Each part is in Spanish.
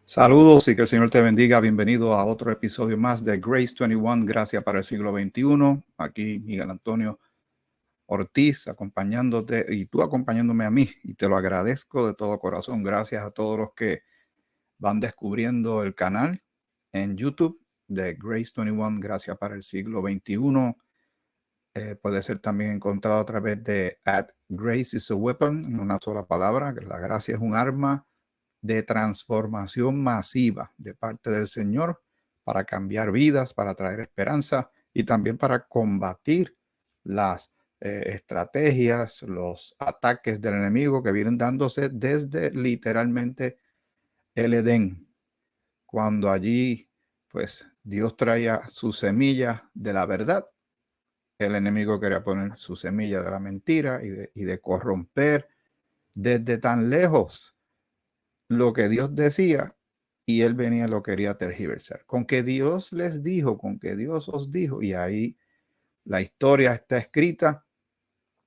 Saludos y que el Señor te bendiga. Bienvenido a otro episodio más de Grace 21, Gracia para el siglo XXI. Aquí Miguel Antonio Ortiz acompañándote y tú acompañándome a mí. Y te lo agradezco de todo corazón. Gracias a todos los que van descubriendo el canal en YouTube de Grace 21, Gracia para el siglo XXI. Puede ser también encontrado a través de @Grace is a weapon, en una sola palabra, que la gracia es un arma de transformación masiva de parte del Señor para cambiar vidas, para traer esperanza y también para combatir las estrategias, los ataques del enemigo que vienen dándose desde literalmente el Edén, cuando allí pues Dios traía su semilla de la verdad. El enemigo quería poner su semilla de la mentira y de corromper desde tan lejos lo que Dios decía, y él venía y lo quería tergiversar. Con que Dios les dijo, con que Dios os dijo, y ahí la historia está escrita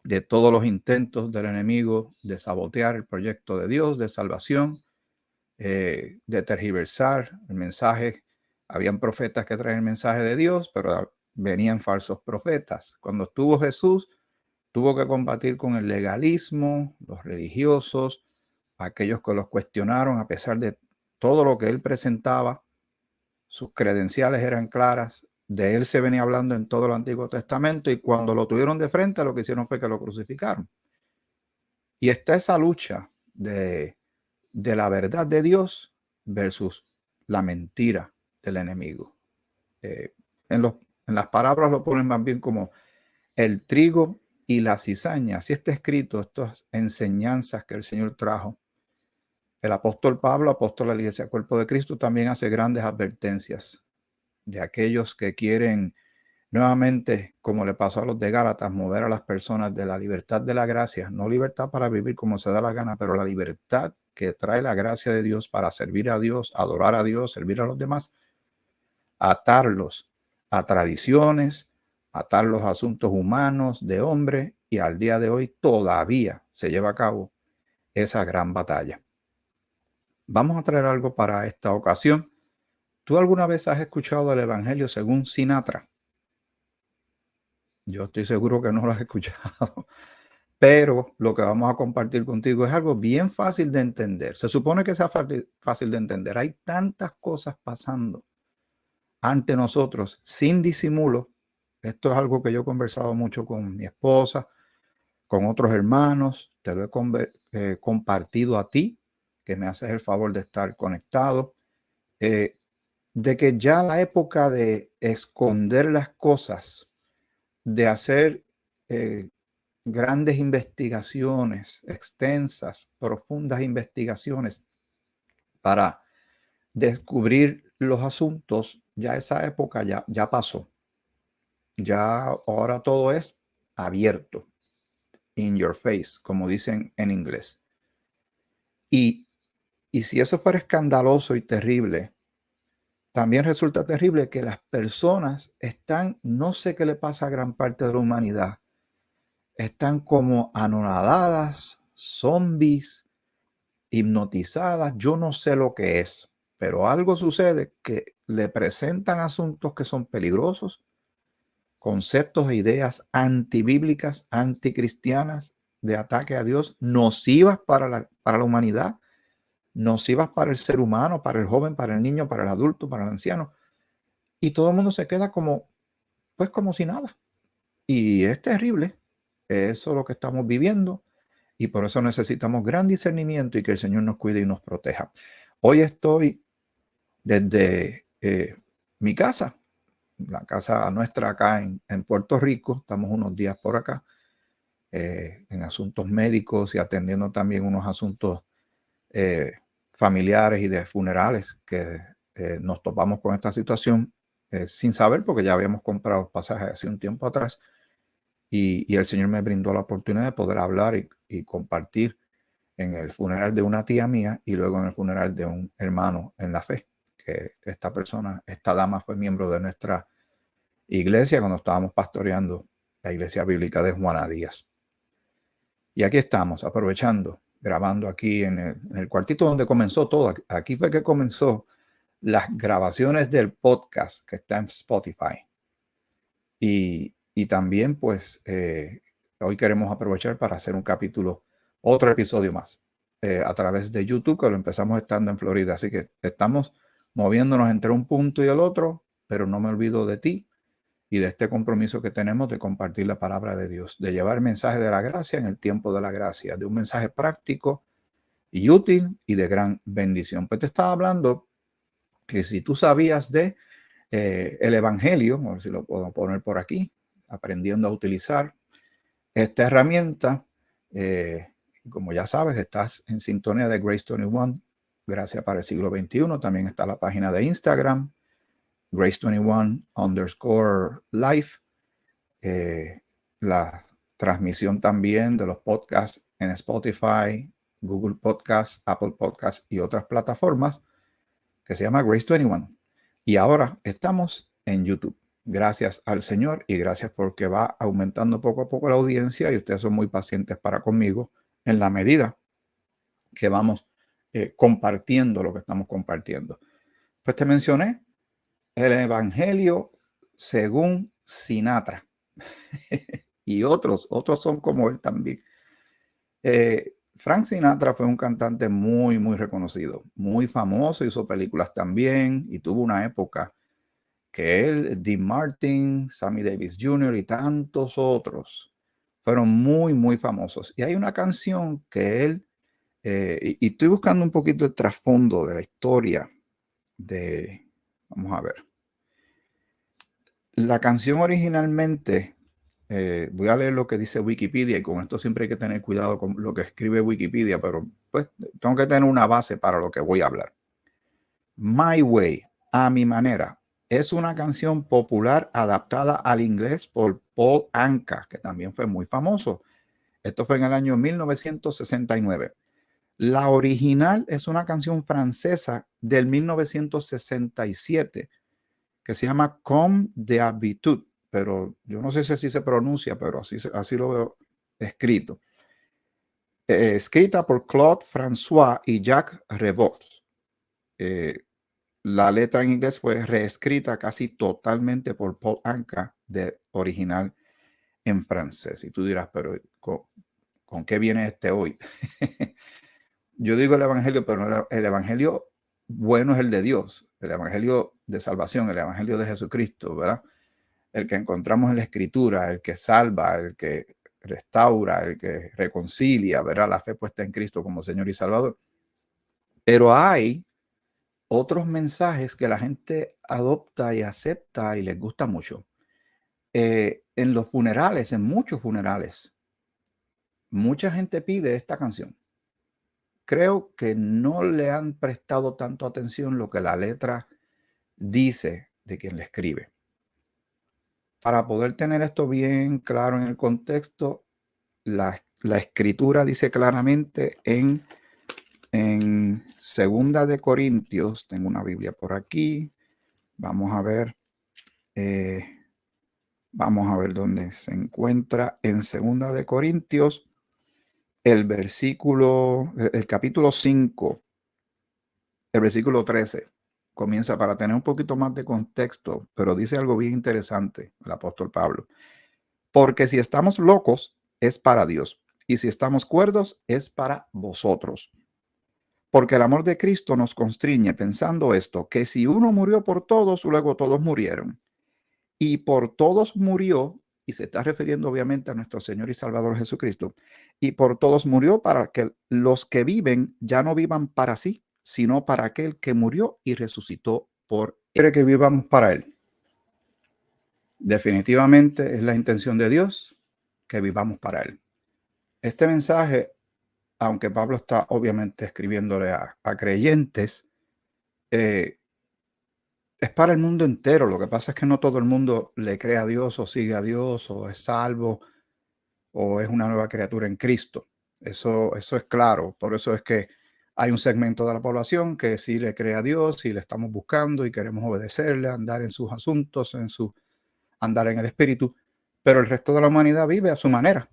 de todos los intentos del enemigo de sabotear el proyecto de Dios de salvación, de tergiversar el mensaje. Habían profetas que traían el mensaje de Dios, pero venían falsos profetas. Cuando estuvo Jesús, tuvo que combatir con el legalismo, los religiosos, aquellos que los cuestionaron a pesar de todo lo que él presentaba. Sus credenciales eran claras. De él se venía hablando en todo el Antiguo Testamento y cuando lo tuvieron de frente, lo que hicieron fue que lo crucificaron. Y está esa lucha de la verdad de Dios versus la mentira del enemigo. En las palabras lo ponen más bien como el trigo y la cizaña. Así está escrito, estas enseñanzas que el Señor trajo. El apóstol Pablo, apóstol de la Iglesia Cuerpo de Cristo, también hace grandes advertencias de aquellos que quieren nuevamente, como le pasó a los de Gálatas, mover a las personas de la libertad de la gracia, no libertad para vivir como se da la gana, pero la libertad que trae la gracia de Dios para servir a Dios, adorar a Dios, servir a los demás, atarlos a tradiciones, atarlos a asuntos humanos de hombre, y al día de hoy todavía se lleva a cabo esa gran batalla. Vamos a traer algo para esta ocasión. ¿Tú alguna vez has escuchado el Evangelio según Sinatra? Yo estoy seguro que no lo has escuchado, pero lo que vamos a compartir contigo es algo bien fácil de entender. Se supone que sea fácil de entender. Hay tantas cosas pasando ante nosotros sin disimulo. Esto es algo que yo he conversado mucho con mi esposa, con otros hermanos. Te lo he compartido a ti, que me haces el favor de estar conectado. De que ya la época de esconder las cosas, de hacer grandes investigaciones, extensas, profundas investigaciones para descubrir los asuntos, ya esa época ya pasó. Ya ahora todo es abierto, in your face, como dicen en inglés. Y si eso fuera escandaloso y terrible, también resulta terrible que las personas están, no sé qué le pasa a gran parte de la humanidad, están como anonadadas, zombies, hipnotizadas. Yo no sé lo que es, pero algo sucede que le presentan asuntos que son peligrosos, conceptos e ideas antibíblicas, anticristianas, de ataque a Dios, nocivas para la humanidad, nocivas para el ser humano, para el joven, para el niño, para el adulto, para el anciano. Y todo el mundo se queda como si nada. Y es terrible. Eso es lo que estamos viviendo. Y por eso necesitamos gran discernimiento y que el Señor nos cuide y nos proteja. Hoy estoy desde mi casa, la casa nuestra acá en Puerto Rico. Estamos unos días por acá en asuntos médicos y atendiendo también unos asuntos familiares y de funerales que nos topamos con esta situación sin saber, porque ya habíamos comprado pasajes hace un tiempo atrás. Y el Señor me brindó la oportunidad de poder hablar y compartir en el funeral de una tía mía y luego en el funeral de un hermano en la fe, que esta dama fue miembro de nuestra iglesia cuando estábamos pastoreando la iglesia bíblica de Juana Díaz. Y aquí estamos, aprovechando grabando aquí en el cuartito donde comenzó todo. Aquí fue que comenzó las grabaciones del podcast que está en Spotify. Y también, pues, hoy queremos aprovechar para hacer un capítulo, otro episodio más, a través de YouTube, que lo empezamos estando en Florida. Así que estamos moviéndonos entre un punto y el otro, pero no me olvido de ti y de este compromiso que tenemos de compartir la palabra de Dios, de llevar el mensaje de la gracia en el tiempo de la gracia, de un mensaje práctico y útil y de gran bendición. Pues te estaba hablando que si tú sabías de el Evangelio, a ver si lo puedo poner por aquí, aprendiendo a utilizar esta herramienta. Como ya sabes, estás en sintonía de Grace 21, Gracia para el siglo XXI. También está la página de Instagram, Grace21_life. La transmisión también de los podcasts en Spotify, Google Podcasts, Apple Podcasts y otras plataformas, que se llama Grace 21. Y ahora estamos en YouTube. Gracias al Señor y gracias porque va aumentando poco a poco la audiencia y ustedes son muy pacientes para conmigo en la medida que vamos compartiendo lo que estamos compartiendo. Pues te mencioné el Evangelio según Sinatra y otros son como él también. Frank Sinatra fue un cantante muy, muy reconocido, muy famoso, hizo películas también y tuvo una época que él, Dean Martin, Sammy Davis Jr. y tantos otros fueron muy, muy famosos. Y hay una canción que él, y estoy buscando un poquito el trasfondo de la historia de, vamos a ver, la canción originalmente, voy a leer lo que dice Wikipedia y con esto siempre hay que tener cuidado con lo que escribe Wikipedia, pero pues tengo que tener una base para lo que voy a hablar. My Way, a mi manera, es una canción popular adaptada al inglés por Paul Anka, que también fue muy famoso. Esto fue en el año 1969. La original es una canción francesa del 1967 que se llama Comme d'habitude, pero yo no sé si así se pronuncia, pero así lo veo escrito. Escrita por Claude François y Jacques Revaux. La letra en inglés fue reescrita casi totalmente por Paul Anka, de original en francés. Y tú dirás, pero ¿con qué viene este hoy? Yo digo el Evangelio, pero el Evangelio bueno es el de Dios, el Evangelio de salvación, el Evangelio de Jesucristo, ¿verdad? El que encontramos en la Escritura, el que salva, el que restaura, el que reconcilia, ¿verdad? La fe puesta en Cristo como Señor y Salvador. Pero hay otros mensajes que la gente adopta y acepta y les gusta mucho. En los funerales, en muchos funerales, mucha gente pide esta canción. Creo que no le han prestado tanto atención lo que la letra dice de quien le escribe. Para poder tener esto bien claro en el contexto, la escritura dice claramente en Segunda de Corintios, tengo una Biblia por aquí, vamos a ver dónde se encuentra en Segunda de Corintios, el capítulo 5, el versículo 13. Comienza para tener un poquito más de contexto, pero dice algo bien interesante el apóstol Pablo. Porque si estamos locos, es para Dios, y si estamos cuerdos, es para vosotros. Porque el amor de Cristo nos constriñe pensando esto, que si uno murió por todos, luego todos murieron. Y por todos murió, y se está refiriendo obviamente a nuestro Señor y Salvador Jesucristo, y por todos murió para que los que viven ya no vivan para sí, sino para aquel que murió y resucitó por él. Quiere que vivamos para él. Definitivamente es la intención de Dios que vivamos para él. Este mensaje, aunque Pablo está obviamente escribiéndole a creyentes, es para el mundo entero. Lo que pasa es que no todo el mundo le cree a Dios o sigue a Dios o es salvo o es una nueva criatura en Cristo. Eso es claro. Por eso es que hay un segmento de la población que sí le cree a Dios y le estamos buscando y queremos obedecerle, andar en sus asuntos, andar en el Espíritu, pero el resto de la humanidad vive a su manera.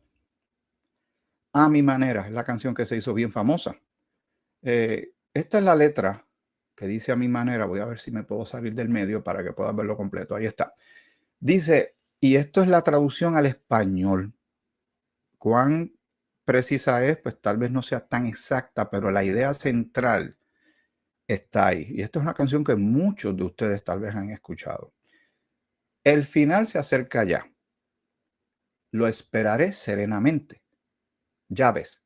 A mi manera, es la canción que se hizo bien famosa. Esta es la letra que dice a mi manera. Voy a ver si me puedo salir del medio para que puedas verlo completo. Ahí está. Dice, y esto es la traducción al español. ¿Cuán precisa es? Pues tal vez no sea tan exacta, pero la idea central está ahí. Y esta es una canción que muchos de ustedes tal vez han escuchado. El final se acerca ya. Lo esperaré serenamente. Ya ves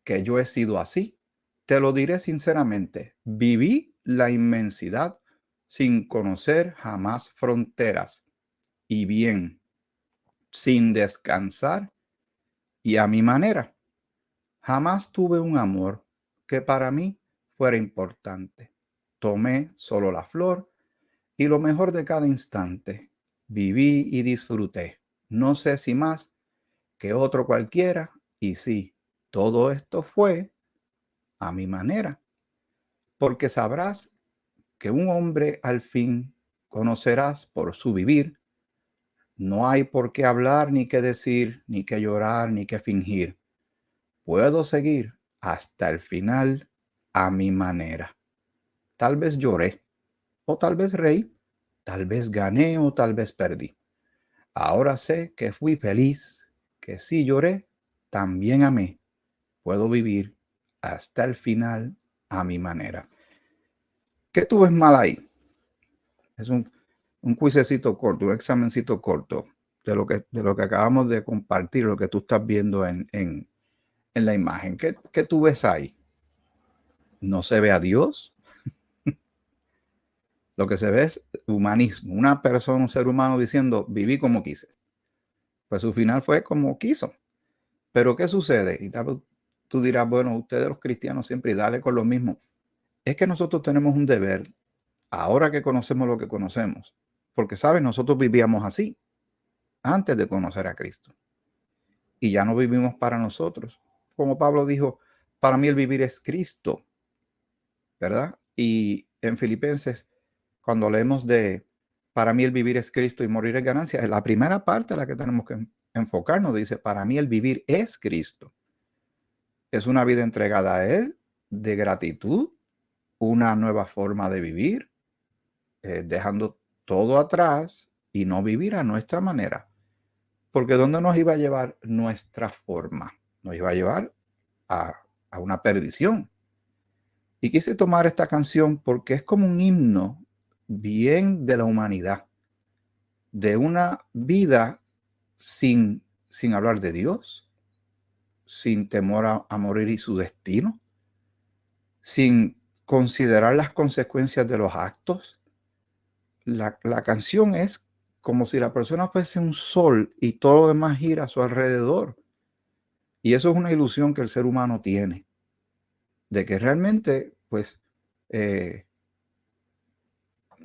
que yo he sido así. Te lo diré sinceramente. Viví la inmensidad sin conocer jamás fronteras. Y bien, sin descansar y a mi manera. Jamás tuve un amor que para mí fuera importante. Tomé solo la flor y lo mejor de cada instante. Viví y disfruté. No sé si más que otro cualquiera. Y sí, todo esto fue a mi manera. Porque sabrás que un hombre al fin conocerás por su vivir. No hay por qué hablar, ni qué decir, ni qué llorar, ni qué fingir. Puedo seguir hasta el final a mi manera. Tal vez lloré, o tal vez reí, tal vez gané o tal vez perdí. Ahora sé que fui feliz, que si lloré, también amé. Puedo vivir hasta el final a mi manera. ¿Qué tú ves mal ahí? Es un cuisecito corto, un examencito corto de lo que acabamos de compartir, lo que tú estás viendo en la imagen. ¿Qué tú ves ahí? ¿No se ve a Dios? Lo que se ve es humanismo. Una persona, un ser humano diciendo, viví como quise. Pues su final fue como quiso. Pero ¿qué sucede? Y tal vez tú dirás, bueno, ustedes los cristianos siempre dale con lo mismo. Es que nosotros tenemos un deber, ahora que conocemos lo que conocemos. Porque, ¿sabes? Nosotros vivíamos así, antes de conocer a Cristo. Y ya no vivimos para nosotros. Como Pablo dijo, para mí el vivir es Cristo, ¿verdad? Y en Filipenses, cuando leemos de para mí el vivir es Cristo y morir es ganancia, es la primera parte a la que tenemos que enfocarnos. Dice, para mí el vivir es Cristo. Es una vida entregada a Él, de gratitud, una nueva forma de vivir, dejando todo atrás y no vivir a nuestra manera. Porque ¿dónde nos iba a llevar nuestra forma? Nos iba a llevar a una perdición. Y quise tomar esta canción porque es como un himno bien de la humanidad, de una vida sin hablar de Dios, sin temor a morir y su destino, sin considerar las consecuencias de los actos. La canción es como si la persona fuese un sol y todo lo demás gira a su alrededor. Y eso es una ilusión que el ser humano tiene, de que realmente, pues,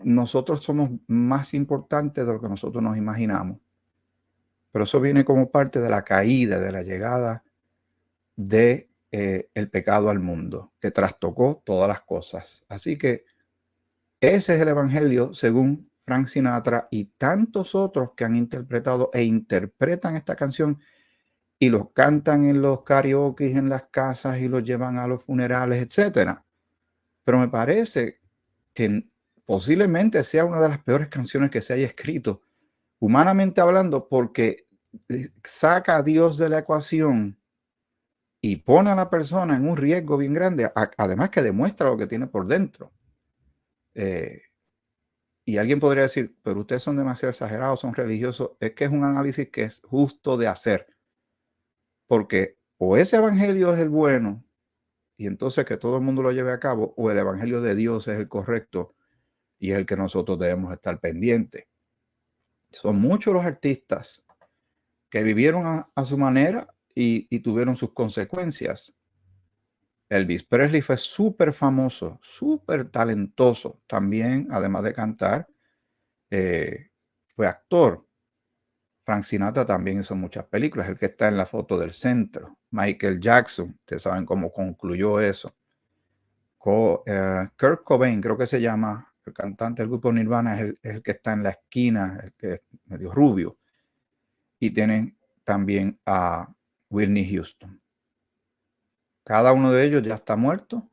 nosotros somos más importantes de lo que nosotros nos imaginamos. Pero eso viene como parte de la caída, de la llegada de el pecado al mundo, que trastocó todas las cosas. Así que ese es el evangelio según Frank Sinatra y tantos otros que han interpretado e interpretan esta canción y los cantan en los karaoke, en las casas y los llevan a los funerales, etcétera. Pero me parece que posiblemente sea una de las peores canciones que se haya escrito, humanamente hablando, porque saca a Dios de la ecuación y pone a la persona en un riesgo bien grande, además que demuestra lo que tiene por dentro. Y alguien podría decir, pero ustedes son demasiado exagerados, son religiosos. Es que es un análisis que es justo de hacer, porque o ese evangelio es el bueno, y entonces que todo el mundo lo lleve a cabo, o el evangelio de Dios es el correcto, y es el que nosotros debemos estar pendientes. Son muchos los artistas que vivieron a su manera y tuvieron sus consecuencias. Elvis Presley fue súper famoso, súper talentoso. También, además de cantar, fue actor. Frank Sinatra también hizo muchas películas, el que está en la foto del centro. Michael Jackson, ustedes saben cómo concluyó eso. Kurt Cobain, creo que se llama, el cantante del grupo Nirvana, es el que está en la esquina, el que es medio rubio. Y tienen también a Whitney Houston. Cada uno de ellos ya está muerto.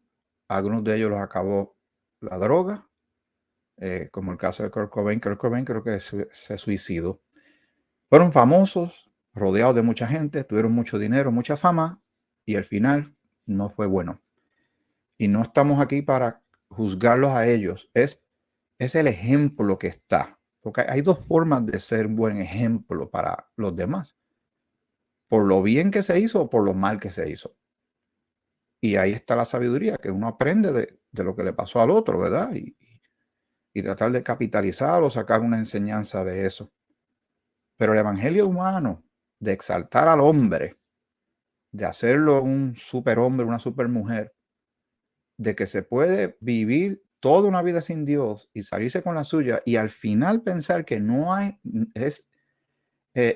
Algunos de ellos los acabó la droga, como el caso de Kurt Cobain. Kurt Cobain creo que se suicidó. Fueron famosos, rodeados de mucha gente, tuvieron mucho dinero, mucha fama, y al final no fue bueno. Y no estamos aquí para juzgarlos a ellos. Es el ejemplo que está. Porque hay dos formas de ser un buen ejemplo para los demás. Por lo bien que se hizo o por lo mal que se hizo. Y ahí está la sabiduría, que uno aprende de lo que le pasó al otro, ¿verdad? Y tratar de capitalizar o sacar una enseñanza de eso. Pero el evangelio humano, de exaltar al hombre, de hacerlo un superhombre, una supermujer, de que se puede vivir toda una vida sin Dios y salirse con la suya y al final pensar que no hay, es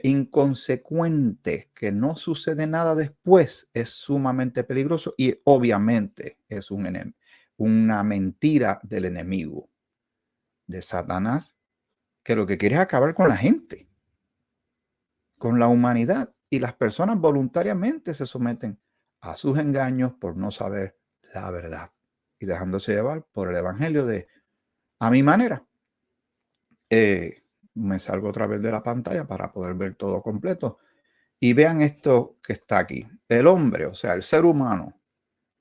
inconsecuente, que no sucede nada después, es sumamente peligroso y obviamente es una mentira del enemigo, de Satanás, que lo que quiere es acabar con la gente, con la humanidad, y las personas voluntariamente se someten a sus engaños por no saber la verdad y dejándose llevar por el evangelio de a mi manera. Me salgo otra vez de la pantalla para poder ver todo completo. Y vean esto que está aquí. El hombre, o sea, el ser humano,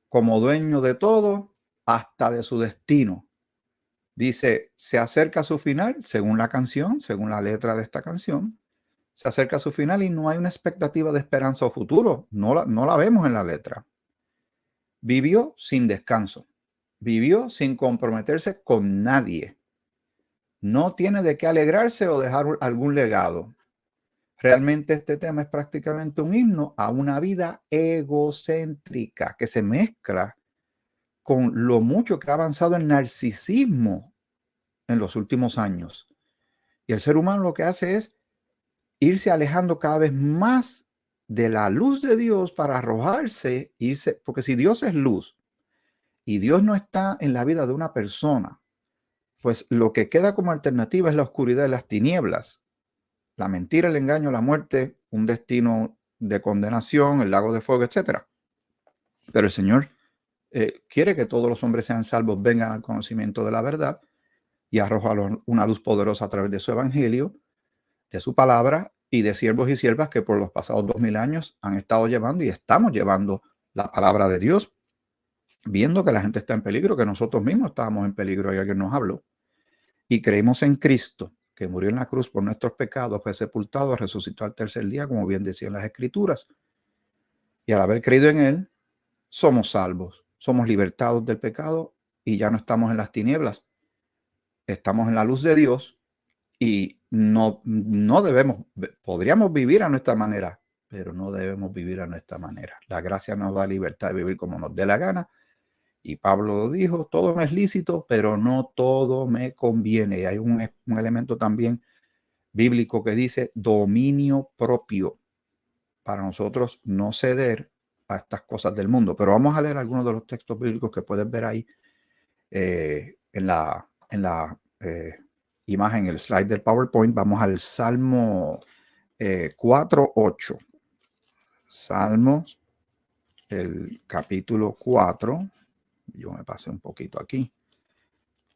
como dueño de todo, hasta de su destino. Dice, se acerca a su final, según la canción, según la letra de esta canción, se acerca a su final y no hay una expectativa de esperanza o futuro. No la vemos en la letra. Vivió sin descanso. Vivió sin comprometerse con nadie. No tiene de qué alegrarse o dejar algún legado. Realmente este tema es prácticamente un himno a una vida egocéntrica que se mezcla con lo mucho que ha avanzado el narcisismo en los últimos años. Y el ser humano lo que hace es irse alejando cada vez más de la luz de Dios para arrojarse, irse, porque si Dios es luz y Dios no está en la vida de una persona, pues lo que queda como alternativa es la oscuridad y las tinieblas. La mentira, el engaño, la muerte, un destino de condenación, el lago de fuego, etc. Pero el Señor quiere que todos los hombres sean salvos, vengan al conocimiento de la verdad y arroja una luz poderosa a través de su evangelio, de su palabra y de siervos y siervas que por los pasados 2000 años han estado llevando y estamos llevando la palabra de Dios, viendo que la gente está en peligro, que nosotros mismos estábamos en peligro y alguien nos habló. Y creímos en Cristo, que murió en la cruz por nuestros pecados, fue sepultado, resucitó al tercer día, como bien decían las Escrituras. Y al haber creído en Él, somos salvos, somos libertados del pecado y ya no estamos en las tinieblas. Estamos en la luz de Dios y no debemos, podríamos vivir a nuestra manera, pero no debemos vivir a nuestra manera. La gracia nos da libertad de vivir como nos dé la gana. Y Pablo dijo, todo me es lícito, pero no todo me conviene. Y hay un elemento también bíblico que dice dominio propio, para nosotros no ceder a estas cosas del mundo. Pero vamos a leer algunos de los textos bíblicos que puedes ver ahí en la imagen, el slide del PowerPoint. Vamos al Salmo 4:8. Salmos, el capítulo 4. Yo me pasé un poquito aquí.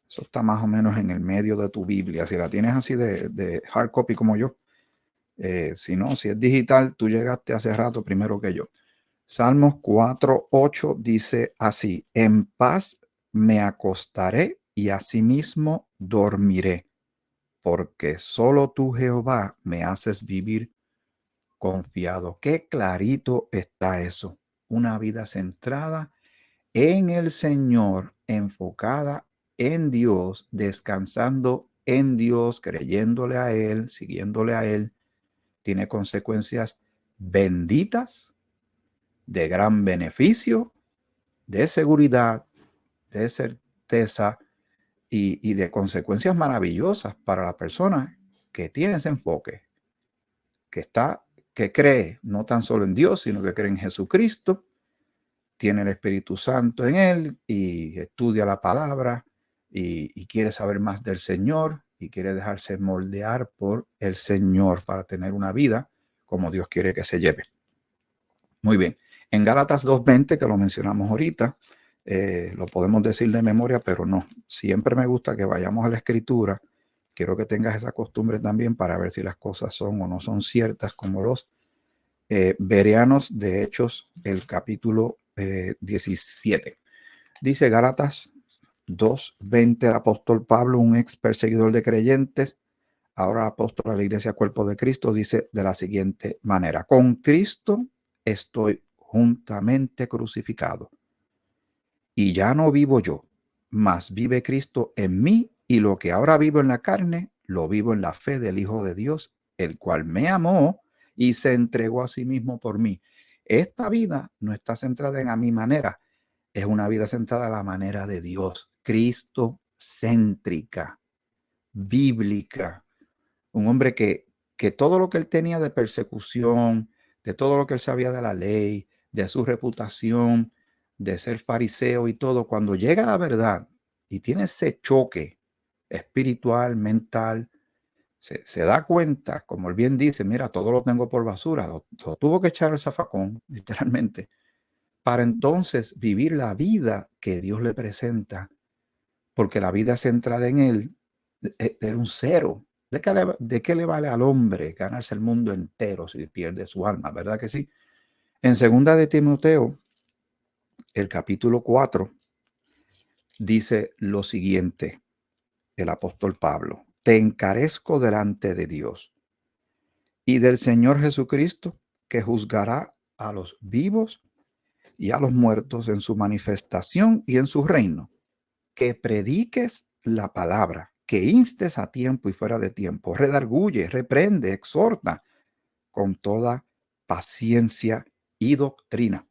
Eso está más o menos en el medio de tu Biblia. Si la tienes así de hard copy como yo. Si no, si es digital, tú llegaste hace rato primero que yo. Salmos 4:8 dice así: en paz me acostaré y asimismo dormiré, porque solo tú, Jehová, me haces vivir confiado. Qué clarito está eso. Una vida centrada en el Señor, enfocada en Dios, descansando en Dios, creyéndole a Él, siguiéndole a Él, tiene consecuencias benditas, de gran beneficio, de seguridad, de certeza y de consecuencias maravillosas para la persona que tiene ese enfoque, que cree no tan solo en Dios, sino que cree en Jesucristo, tiene el Espíritu Santo en él y estudia la palabra y quiere saber más del Señor y quiere dejarse moldear por el Señor para tener una vida como Dios quiere que se lleve. Muy bien. En Gálatas 2:20, que lo mencionamos ahorita, lo podemos decir de memoria, pero no. Siempre me gusta que vayamos a la Escritura. Quiero que tengas esa costumbre también para ver si las cosas son o no son ciertas, como los bereanos de Hechos, el capítulo 17. Dice Gálatas 2:20, el apóstol Pablo, un ex perseguidor de creyentes, ahora apóstol a la iglesia cuerpo de Cristo, dice de la siguiente manera: con Cristo estoy juntamente crucificado, y ya no vivo yo, mas vive Cristo en mí, y lo que ahora vivo en la carne, lo vivo en la fe del Hijo de Dios, el cual me amó y se entregó a sí mismo por mí. Esta vida no está centrada en a mi manera, es una vida centrada a la manera de Dios, Cristo céntrica, bíblica. Un hombre que todo lo que él tenía de persecución, de todo lo que él sabía de la ley, de su reputación, de ser fariseo y todo, cuando llega a la verdad y tiene ese choque espiritual, mental, se da cuenta, como él bien dice, mira, todo lo tengo por basura, lo tuvo que echar el zafacón, literalmente, para entonces vivir la vida que Dios le presenta, porque la vida centrada en él era un cero. ¿De qué le vale al hombre ganarse el mundo entero si pierde su alma? ¿Verdad que sí? En segunda de Timoteo, el capítulo 4, dice lo siguiente, el apóstol Pablo: te encarezco delante de Dios y del Señor Jesucristo, que juzgará a los vivos y a los muertos en su manifestación y en su reino, que prediques la palabra, que instes a tiempo y fuera de tiempo, redarguye, reprende, exhorta con toda paciencia y doctrina,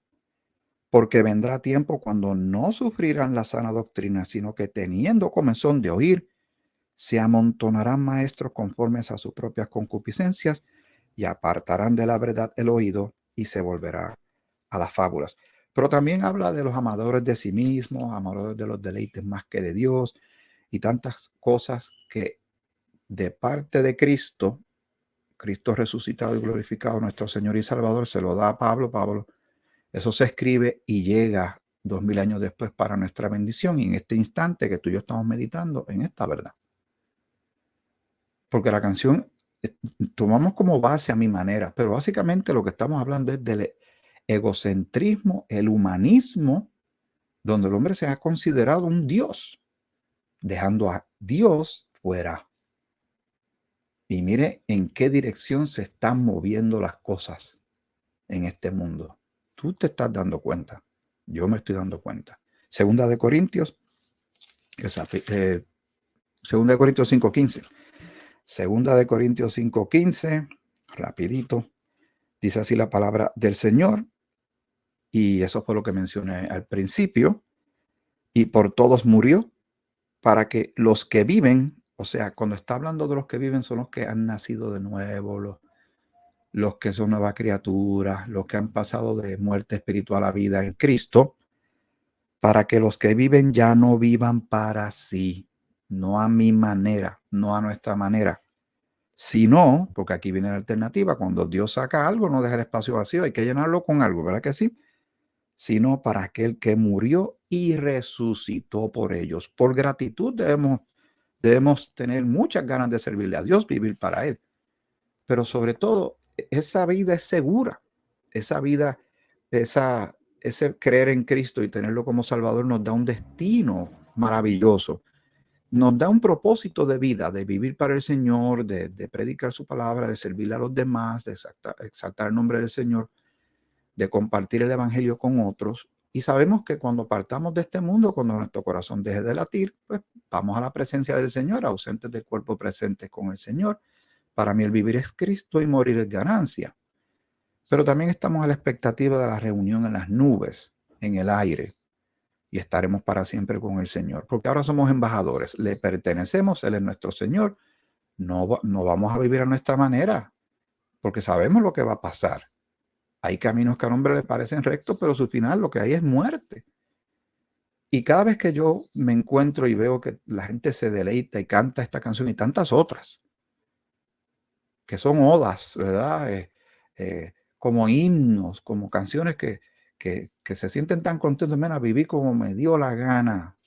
porque vendrá tiempo cuando no sufrirán la sana doctrina, sino que teniendo comezón de oír, se amontonarán maestros conformes a sus propias concupiscencias y apartarán de la verdad el oído y se volverá a las fábulas. Pero también habla de los amadores de sí mismos, amadores de los deleites más que de Dios y tantas cosas que de parte de Cristo, Cristo resucitado y glorificado, nuestro Señor y Salvador, se lo da a Pablo. Pablo, eso se escribe y llega 2000 años después para nuestra bendición y en este instante que tú y yo estamos meditando en esta verdad. Porque la canción tomamos como base a mi manera, pero básicamente lo que estamos hablando es del egocentrismo, el humanismo, donde el hombre se ha considerado un Dios, dejando a Dios fuera. Y mire en qué dirección se están moviendo las cosas en este mundo. Tú te estás dando cuenta. Yo me estoy dando cuenta. Segunda de Corintios, Segunda de Corintios 5:15. Segunda de Corintios 5:15, rapidito. Dice así la palabra del Señor. Y eso fue lo que mencioné al principio. Y por todos murió, para que los que viven, o sea, cuando está hablando de los que viven, son los que han nacido de nuevo, los que son nuevas criaturas, los que han pasado de muerte espiritual a vida en Cristo, para que los que viven ya no vivan para sí, no a mi manera, no a nuestra manera, sino, porque aquí viene la alternativa, cuando Dios saca algo, no deja el espacio vacío, hay que llenarlo con algo, ¿verdad que sí? Sino para aquel que murió y resucitó por ellos. Por gratitud debemos tener muchas ganas de servirle a Dios, vivir para Él. Pero sobre todo, esa vida es segura. Esa vida, ese creer en Cristo y tenerlo como Salvador nos da un destino maravilloso. Nos da un propósito de vida, de vivir para el Señor, de predicar su palabra, de servirle a los demás, de exaltar el nombre del Señor, de compartir el evangelio con otros. Y sabemos que cuando partamos de este mundo, cuando nuestro corazón deje de latir, pues vamos a la presencia del Señor, ausentes del cuerpo, presentes con el Señor. Para mí el vivir es Cristo y morir es ganancia. Pero también estamos a la expectativa de la reunión en las nubes, en el aire, y estaremos para siempre con el Señor. Porque ahora somos embajadores, le pertenecemos, Él es nuestro Señor. No vamos a vivir a nuestra manera, porque sabemos lo que va a pasar. Hay caminos que al hombre le parecen rectos, pero su final lo que hay es muerte. Y cada vez que yo me encuentro y veo que la gente se deleita y canta esta canción y tantas otras, que son odas, ¿verdad? Como himnos, como canciones que que se sienten tan contentos, mira, viví como me dio la gana,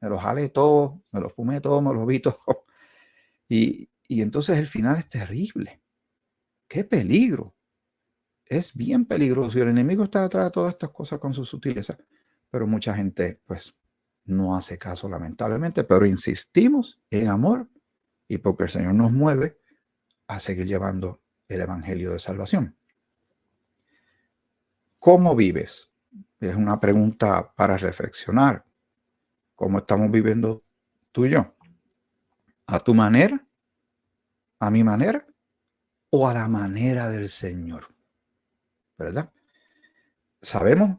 me lo jalé todo, me lo fumé todo, me lo vi todo. Y entonces el final es terrible. ¡Qué peligro! Es bien peligroso y el enemigo está detrás de todas estas cosas con su sutileza, pero mucha gente pues no hace caso lamentablemente, pero insistimos en amor y porque el Señor nos mueve a seguir llevando el evangelio de salvación. ¿Cómo vives? Es una pregunta para reflexionar. ¿Cómo estamos viviendo tú y yo? ¿A tu manera? ¿A mi manera? ¿O a la manera del Señor? ¿Verdad? Sabemos,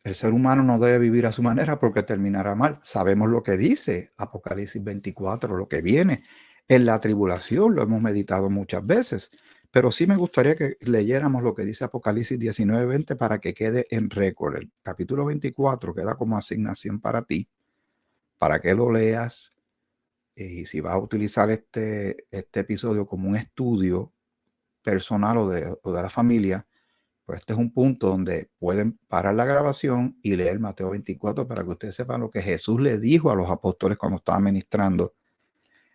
el ser humano no debe vivir a su manera porque terminará mal. Sabemos lo que dice Apocalipsis 24, lo que viene en la tribulación, lo hemos meditado muchas veces. Pero sí me gustaría que leyéramos lo que dice Apocalipsis 19:20 para que quede en récord. El capítulo 24 queda como asignación para ti, para que lo leas. Y si vas a utilizar este episodio como un estudio personal o de la familia, pues este es un punto donde pueden parar la grabación y leer Mateo 24 para que ustedes sepan lo que Jesús le dijo a los apóstoles cuando estaba ministrando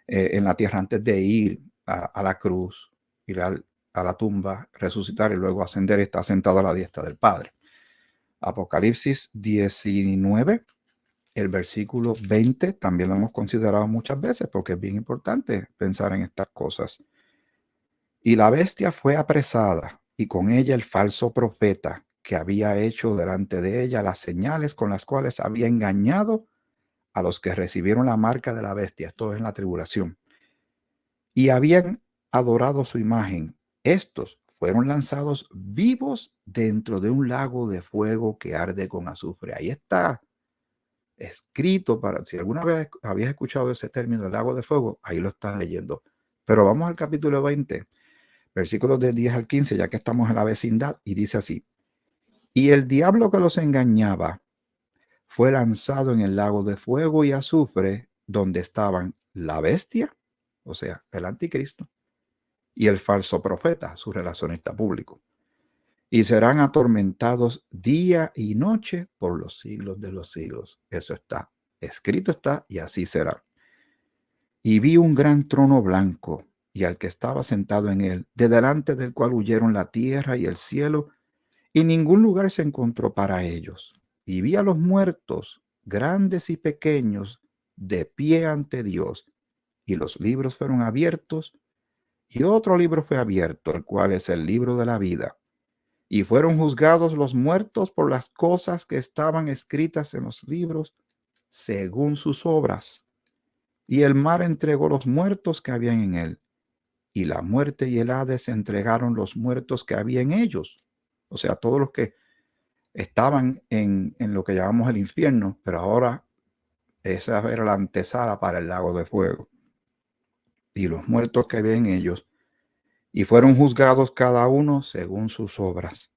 en la tierra antes de ir a la cruz, ir a la tumba, resucitar y luego ascender. Está sentado a la diestra del Padre. Apocalipsis 19, el versículo 20, también lo hemos considerado muchas veces porque es bien importante pensar en estas cosas. Y la bestia fue apresada, y con ella el falso profeta, que había hecho delante de ella las señales con las cuales había engañado a los que recibieron la marca de la bestia. Esto es en la tribulación. Y habían adorado su imagen. Estos fueron lanzados vivos dentro de un lago de fuego que arde con azufre. Ahí está escrito para, si alguna vez habías escuchado ese término, el lago de fuego, ahí lo estás leyendo. Pero vamos al capítulo 20. Versículos del 10 al 15, ya que estamos en la vecindad, y dice así: y el diablo que los engañaba fue lanzado en el lago de fuego y azufre, donde estaban la bestia, o sea, el anticristo, y el falso profeta, su relacionista público, y serán atormentados día y noche por los siglos de los siglos. Eso está escrito, está, y así será. Y vi un gran trono blanco, y al que estaba sentado en él, de delante del cual huyeron la tierra y el cielo, y ningún lugar se encontró para ellos. Y vi a los muertos, grandes y pequeños, de pie ante Dios, y los libros fueron abiertos, y otro libro fue abierto, el cual es el libro de la vida. Y fueron juzgados los muertos por las cosas que estaban escritas en los libros, según sus obras. Y el mar entregó los muertos que habían en él, y la muerte y el Hades entregaron los muertos que había en ellos. O sea, todos los que estaban en lo que llamamos el infierno, pero ahora esa era la antesala para el lago de fuego. Y los muertos que había en ellos, y fueron juzgados cada uno según sus obras.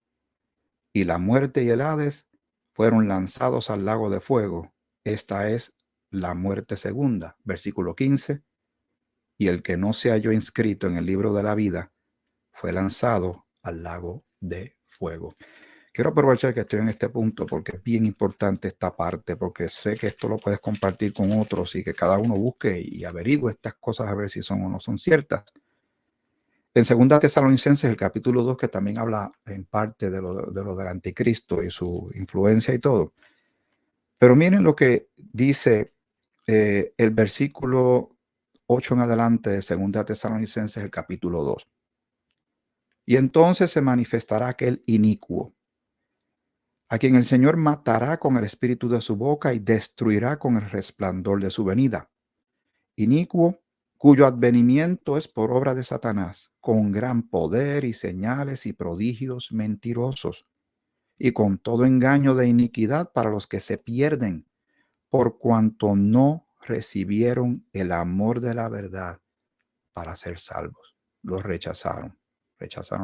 Y la muerte y el Hades fueron lanzados al lago de fuego. Esta es la muerte segunda. Versículo 15. Y el que no se halló inscrito en el libro de la vida fue lanzado al lago de fuego. Quiero aprovechar que estoy en este punto porque es bien importante esta parte, porque sé que esto lo puedes compartir con otros y que cada uno busque y averigüe estas cosas a ver si son o no son ciertas. En 2 Tesalonicenses, el capítulo 2, que también habla en parte de lo del anticristo y su influencia y todo. Pero miren lo que dice el versículo 8 en adelante de 2 Tesalonicenses, el capítulo 2. Y entonces se manifestará aquel inicuo, a quien el Señor matará con el espíritu de su boca y destruirá con el resplandor de su venida. Inicuo, cuyo advenimiento es por obra de Satanás, con gran poder y señales y prodigios mentirosos, y con todo engaño de iniquidad para los que se pierden, por cuanto no recibieron el amor de la verdad para ser salvos. Los rechazaron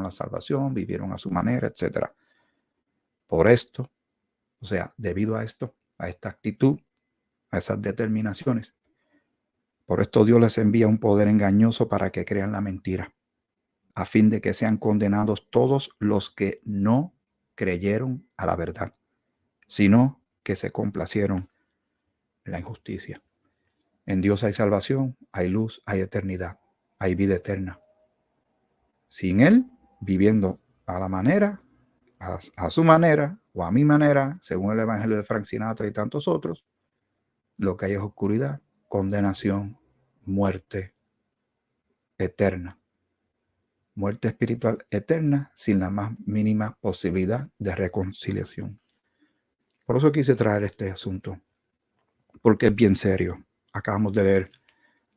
la salvación, vivieron a su manera, etc. Por esto, o sea, debido a esto, a esta actitud, a esas determinaciones, por esto Dios les envía un poder engañoso para que crean la mentira, a fin de que sean condenados todos los que no creyeron a la verdad, sino que se complacieron en la injusticia. En Dios hay salvación, hay luz, hay eternidad, hay vida eterna. Sin Él, viviendo a la manera, a su manera o a mi manera, según el Evangelio de Frank Sinatra y tantos otros, lo que hay es oscuridad, condenación, muerte eterna. Muerte espiritual eterna sin la más mínima posibilidad de reconciliación. Por eso quise traer este asunto, porque es bien serio. Acabamos de leer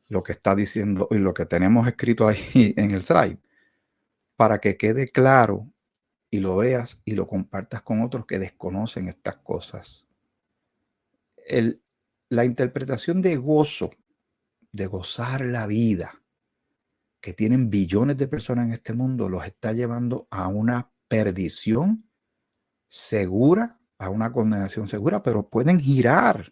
lo que está diciendo y lo que tenemos escrito ahí en el slide, para que quede claro y lo veas y lo compartas con otros que desconocen estas cosas. La interpretación de gozo, de gozar la vida, que tienen billones de personas en este mundo, los está llevando a una perdición segura, a una condenación segura, pero pueden girar,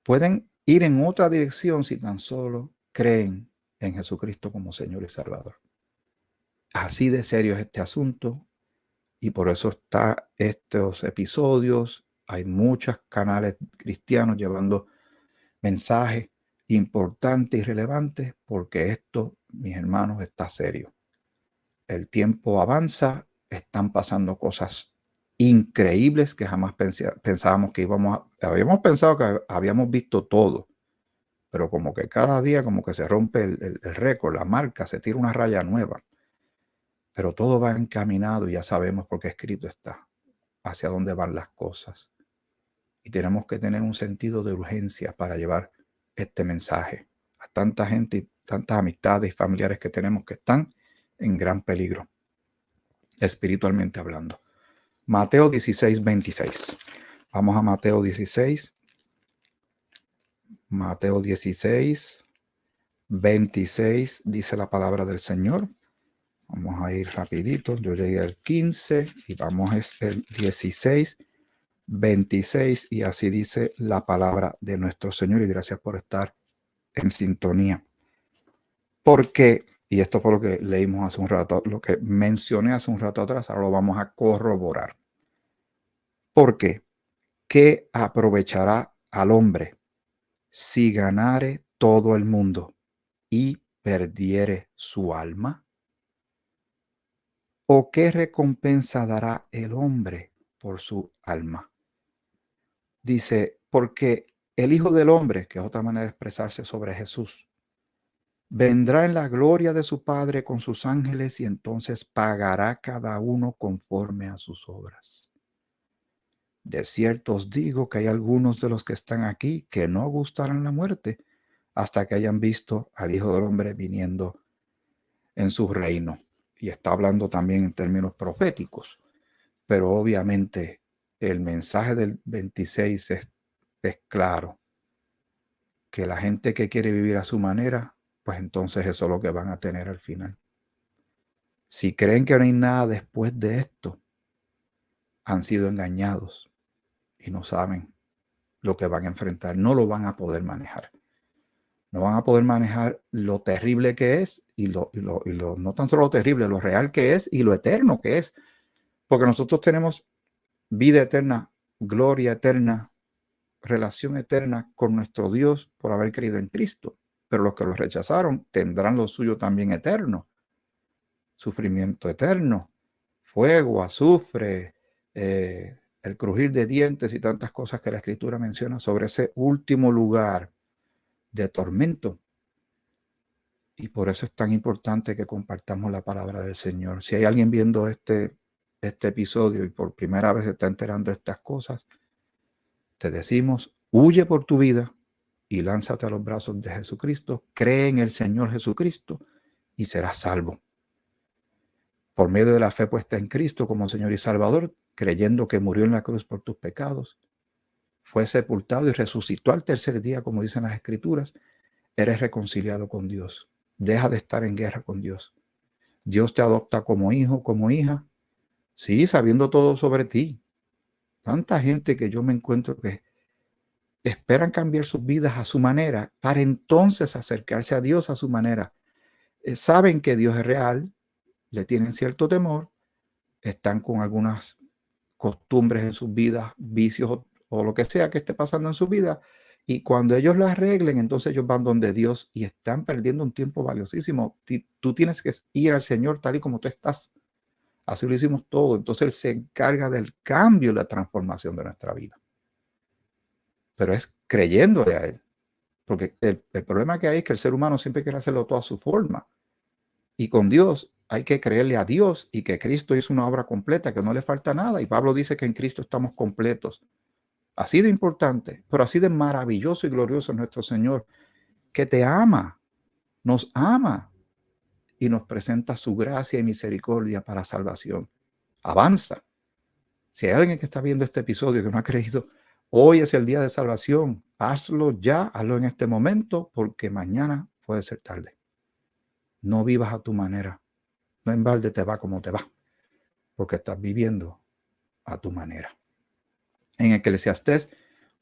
pueden ir en otra dirección si tan solo creen en Jesucristo como Señor y Salvador. Así de serio es este asunto y por eso está estos episodios. Hay muchos canales cristianos llevando mensajes importantes y relevantes porque esto, mis hermanos, está serio. El tiempo avanza, están pasando cosas increíbles que jamás pensábamos que habíamos pensado que habíamos visto todo, pero como que cada día como que se rompe el récord, la marca, se tira una raya nueva, pero todo va encaminado y ya sabemos porque escrito está hacia dónde van las cosas y tenemos que tener un sentido de urgencia para llevar este mensaje a tanta gente y tantas amistades y familiares que tenemos que están en gran peligro, espiritualmente hablando. Mateo 16, 26. Vamos a Mateo 16. Mateo 16, 26 dice la palabra del Señor. Vamos a ir rapidito. Yo llegué al 15 y vamos a el 16, 26 y así dice la palabra de nuestro Señor y gracias por estar en sintonía. Porque, y esto fue lo que leímos hace un rato, lo que mencioné hace un rato atrás, ahora lo vamos a corroborar. Porque, ¿qué aprovechará al hombre si ganare todo el mundo y perdiere su alma? ¿O qué recompensa dará el hombre por su alma? Dice, porque el Hijo del Hombre, que es otra manera de expresarse sobre Jesús, vendrá en la gloria de su Padre con sus ángeles y entonces pagará cada uno conforme a sus obras. De cierto os digo que hay algunos de los que están aquí que no gustarán la muerte hasta que hayan visto al Hijo del Hombre viniendo en su reino. Y está hablando también en términos proféticos. Pero obviamente el mensaje del 26 es claro. Que la gente que quiere vivir a su manera, pues entonces eso es lo que van a tener al final. Si creen que no hay nada después de esto, han sido engañados y no saben lo que van a enfrentar. No lo van a poder manejar. No van a poder manejar lo terrible que es y lo no tan solo lo terrible, lo real que es y lo eterno que es. Porque nosotros tenemos vida eterna, gloria eterna, relación eterna con nuestro Dios por haber creído en Cristo. Pero los que lo rechazaron tendrán lo suyo también eterno. Sufrimiento eterno, fuego, azufre, el crujir de dientes y tantas cosas que la Escritura menciona sobre ese último lugar de tormento. Y por eso es tan importante que compartamos la palabra del Señor. Si hay alguien viendo este episodio y por primera vez se está enterando de estas cosas, te decimos, huye por tu vida y lánzate a los brazos de Jesucristo, cree en el Señor Jesucristo y serás salvo. Por medio de la fe puesta en Cristo como Señor y Salvador, creyendo que murió en la cruz por tus pecados, fue sepultado y resucitó al tercer día, como dicen las Escrituras, eres reconciliado con Dios. Deja de estar en guerra con Dios. Dios te adopta como hijo, como hija, sí, sabiendo todo sobre ti. Tanta gente que yo me encuentro que esperan cambiar sus vidas a su manera para entonces acercarse a Dios a su manera. Saben que Dios es real, le tienen cierto temor, están con algunas costumbres en sus vidas, vicios o lo que sea que esté pasando en su vida. Y cuando ellos lo arreglen, entonces ellos van donde Dios y están perdiendo un tiempo valiosísimo. Tú tienes que ir al Señor tal y como tú estás. Así lo hicimos todo. Entonces Él se encarga del cambio y la transformación de nuestra vida. Pero es creyéndole a Él. Porque el problema que hay es que el ser humano siempre quiere hacerlo todo a su forma. Y con Dios hay que creerle a Dios y que Cristo hizo una obra completa, que no le falta nada. Y Pablo dice que en Cristo estamos completos. Así de importante, pero así de maravilloso y glorioso es nuestro Señor, que te ama, nos ama y nos presenta su gracia y misericordia para salvación. Avanza. Si hay alguien que está viendo este episodio que no ha creído, hoy es el día de salvación. Hazlo ya, hazlo en este momento, porque mañana puede ser tarde. No vivas a tu manera. No en balde te va como te va, porque estás viviendo a tu manera. En Eclesiastés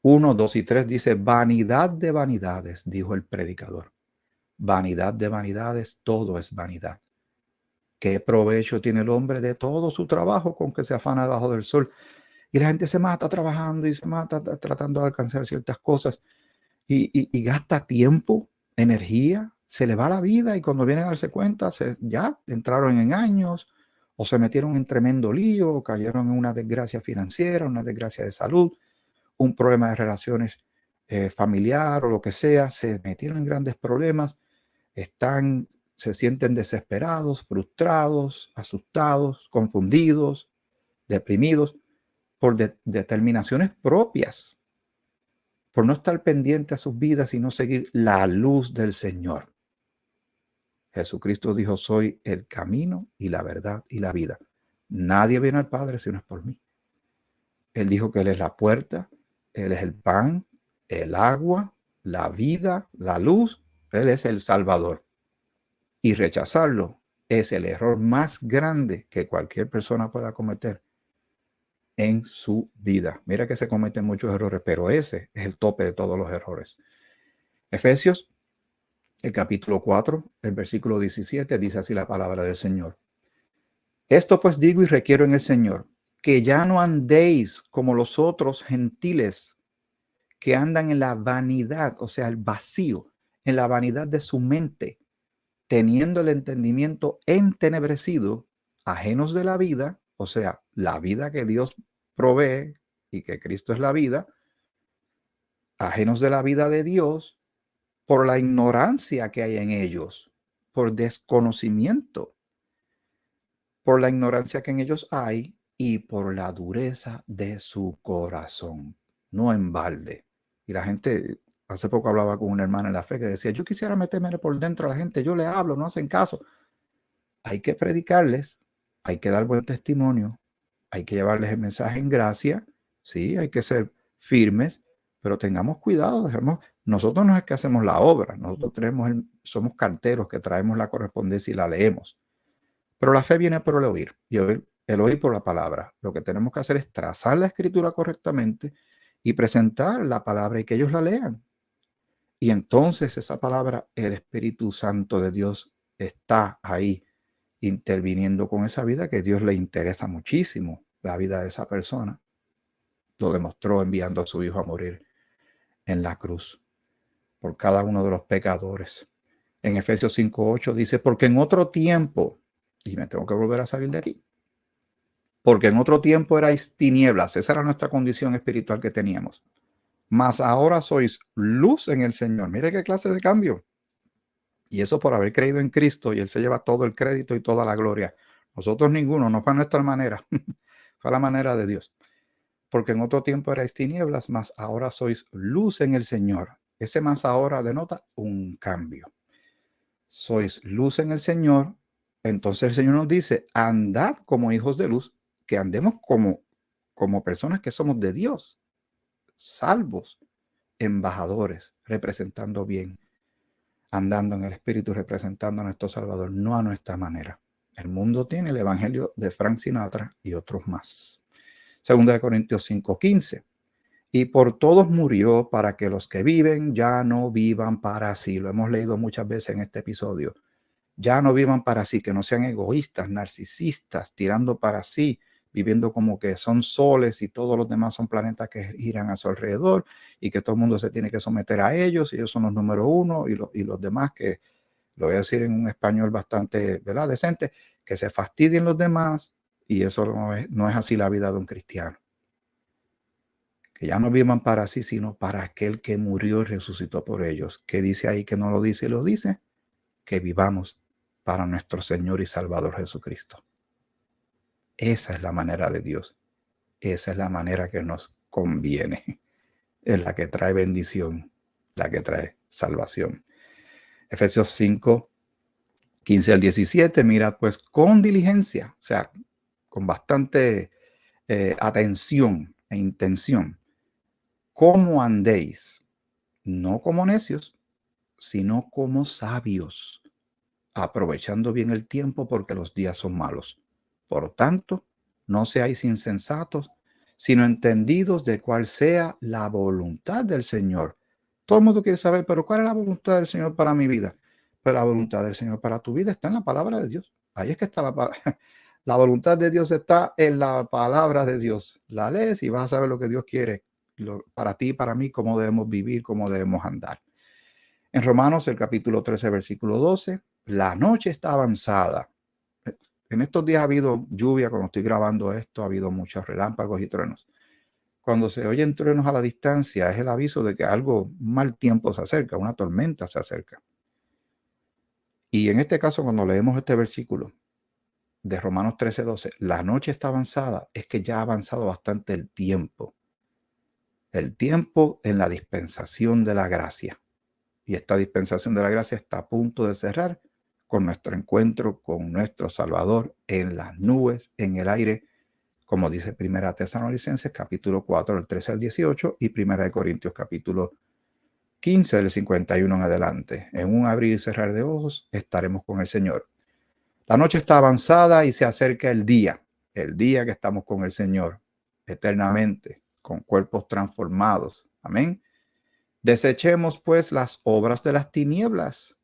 1, 2 y 3 dice, vanidad de vanidades, dijo el predicador. Vanidad de vanidades, todo es vanidad. ¿Qué provecho tiene el hombre de todo su trabajo con que se afana debajo del sol? Y la gente se mata trabajando y se mata tratando de alcanzar ciertas cosas y gasta tiempo, energía, se le va la vida y cuando vienen a darse cuenta ya entraron en años o se metieron en tremendo lío, o cayeron en una desgracia financiera, una desgracia de salud, un problema de relaciones familiar o lo que sea, se metieron en grandes problemas, se sienten desesperados, frustrados, asustados, confundidos, deprimidos por determinaciones propias, por no estar pendiente a sus vidas y no seguir la luz del Señor. Jesucristo dijo, soy el camino y la verdad y la vida. Nadie viene al Padre si no es por mí. Él dijo que Él es la puerta, Él es el pan, el agua, la vida, la luz. Él es el Salvador. Y rechazarlo es el error más grande que cualquier persona pueda cometer en su vida. Mira que se cometen muchos errores, pero ese es el tope de todos los errores. Efesios, el capítulo 4, el versículo 17, dice así la palabra del Señor. Esto pues digo y requiero en el Señor, que ya no andéis como los otros gentiles que andan en la vanidad, o sea, el vacío, en la vanidad de su mente, teniendo el entendimiento entenebrecido, ajenos de la vida, o sea, la vida que Dios provee y que Cristo es la vida, ajenos de la vida de Dios, por la ignorancia que hay en ellos, por desconocimiento, por la ignorancia que en ellos hay y por la dureza de su corazón, no en balde. Y la gente, hace poco hablaba con una hermana en la fe que decía, yo quisiera meterme por dentro a la gente, yo le hablo, no hacen caso. Hay que predicarles, hay que dar buen testimonio, hay que llevarles el mensaje en gracia, sí, hay que ser firmes, pero tengamos cuidado, nosotros no es que hacemos la obra, nosotros somos carteros que traemos la correspondencia y la leemos. Pero la fe viene por el oír, y el oír por la palabra. Lo que tenemos que hacer es trazar la escritura correctamente y presentar la palabra y que ellos la lean. Y entonces esa palabra, el Espíritu Santo de Dios está ahí interviniendo con esa vida que a Dios le interesa muchísimo, la vida de esa persona. Lo demostró enviando a su Hijo a morir en la cruz por cada uno de los pecadores. En Efesios 5:8 dice, porque en otro tiempo, y me tengo que volver a salir de aquí, porque en otro tiempo erais tinieblas, esa era nuestra condición espiritual que teníamos, mas ahora sois luz en el Señor. Mire qué clase de cambio. Y eso por haber creído en Cristo, y Él se lleva todo el crédito y toda la gloria. Nosotros ninguno, no fue a nuestra manera, fue a la manera de Dios. Porque en otro tiempo erais tinieblas, mas ahora sois luz en el Señor. Ese más ahora denota un cambio. Sois luz en el Señor. Entonces el Señor nos dice, andad como hijos de luz, que andemos como personas que somos de Dios, salvos, embajadores, representando bien, andando en el Espíritu, representando a nuestro Salvador, no a nuestra manera. El mundo tiene el Evangelio de Frank Sinatra y otros más. Segunda de Corintios 5:15. Y por todos murió para que los que viven ya no vivan para sí. Lo hemos leído muchas veces en este episodio. Ya no vivan para sí, que no sean egoístas, narcisistas, tirando para sí, viviendo como que son soles y todos los demás son planetas que giran a su alrededor y que todo el mundo se tiene que someter a ellos y ellos son los número uno y los demás que, lo voy a decir en un español bastante, ¿verdad?, decente, que se fastidien los demás, y eso no es así la vida de un cristiano. Que ya no vivan para sí, sino para aquel que murió y resucitó por ellos. Que dice ahí que no lo dice y lo dice, que vivamos para nuestro Señor y Salvador Jesucristo. Esa es la manera de Dios. Esa es la manera que nos conviene. Es la que trae bendición, la que trae salvación. Efesios 5, 15 al 17, mira, pues con diligencia, o sea, con bastante atención e intención, cómo andéis, no como necios, sino como sabios, aprovechando bien el tiempo porque los días son malos. Por tanto, no seáis insensatos, sino entendidos de cuál sea la voluntad del Señor. Todo el mundo quiere saber, pero ¿cuál es la voluntad del Señor para mi vida? Pero la voluntad del Señor para tu vida está en la palabra de Dios. Ahí es que está la voluntad de Dios, está en la palabra de Dios. La lees y vas a saber lo que Dios quiere para ti y para mí, cómo debemos vivir, cómo debemos andar. En Romanos, el capítulo 13, versículo 12, la noche está avanzada. En estos días ha habido lluvia, cuando estoy grabando esto, ha habido muchos relámpagos y truenos. Cuando se oyen truenos a la distancia, es el aviso de que algo mal tiempo se acerca, una tormenta se acerca. Y en este caso, cuando leemos este versículo de Romanos 13, 12, la noche está avanzada, es que ya ha avanzado bastante el tiempo. El tiempo en la dispensación de la gracia. Y esta dispensación de la gracia está a punto de cerrar con nuestro encuentro con nuestro Salvador en las nubes, en el aire, como dice Primera Tesalonicenses, capítulo 4, del 13 al 18, y Primera de Corintios, capítulo 15, del 51 en adelante. En un abrir y cerrar de ojos estaremos con el Señor. La noche está avanzada y se acerca el día que estamos con el Señor eternamente, con cuerpos transformados. Amén. Desechemos pues las obras de las tinieblas.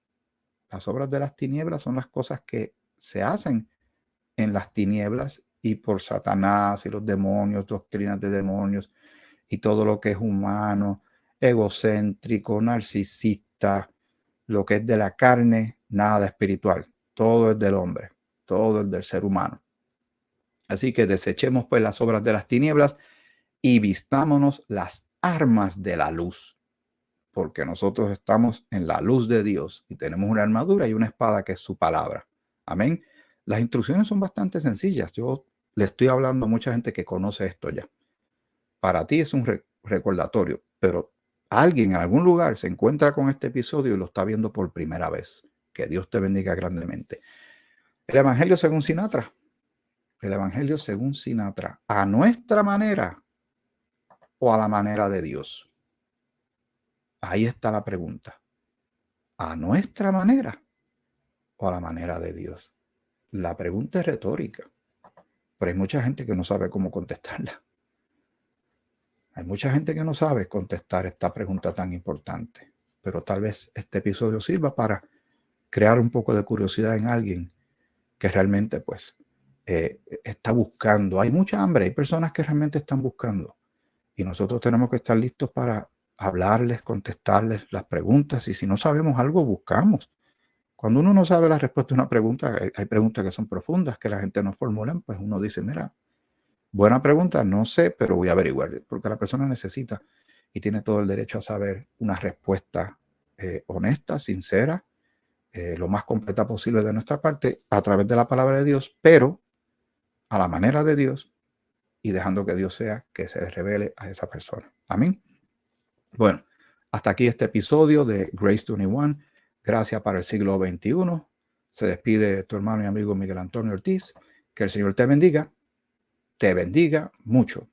Las obras de las tinieblas son las cosas que se hacen en las tinieblas y por Satanás y los demonios, doctrinas de demonios y todo lo que es humano, egocéntrico, narcisista, lo que es de la carne, nada espiritual. Todo es del hombre, todo es del ser humano. Así que desechemos pues las obras de las tinieblas y vistámonos las armas de la luz, porque nosotros estamos en la luz de Dios y tenemos una armadura y una espada que es su palabra. Amén. Las instrucciones son bastante sencillas. Yo le estoy hablando a mucha gente que conoce esto ya. Para ti es un recordatorio, pero alguien en algún lugar se encuentra con este episodio y lo está viendo por primera vez. Que Dios te bendiga grandemente. El Evangelio según Sinatra. El Evangelio según Sinatra. ¿A nuestra manera o a la manera de Dios? Ahí está la pregunta. ¿A nuestra manera o a la manera de Dios? La pregunta es retórica, pero hay mucha gente que no sabe cómo contestarla. Hay mucha gente que no sabe contestar esta pregunta tan importante, pero tal vez este episodio sirva para crear un poco de curiosidad en alguien que realmente pues está buscando. Hay mucha hambre, hay personas que realmente están buscando y nosotros tenemos que estar listos para hablarles, contestarles las preguntas, y si no sabemos algo, buscamos. Cuando uno no sabe la respuesta a una pregunta, hay preguntas que son profundas que la gente no formula, pues uno dice, mira, buena pregunta, no sé, pero voy a averiguar, porque la persona necesita y tiene todo el derecho a saber una respuesta honesta, sincera, lo más completa posible de nuestra parte a través de la palabra de Dios, pero a la manera de Dios y dejando que Dios sea que se les revele a esa persona. Amén. Bueno, hasta aquí este episodio de Grace 21. Gracias para el siglo XXI. Se despide tu hermano y amigo Miguel Antonio Ortiz. Que el Señor te bendiga mucho.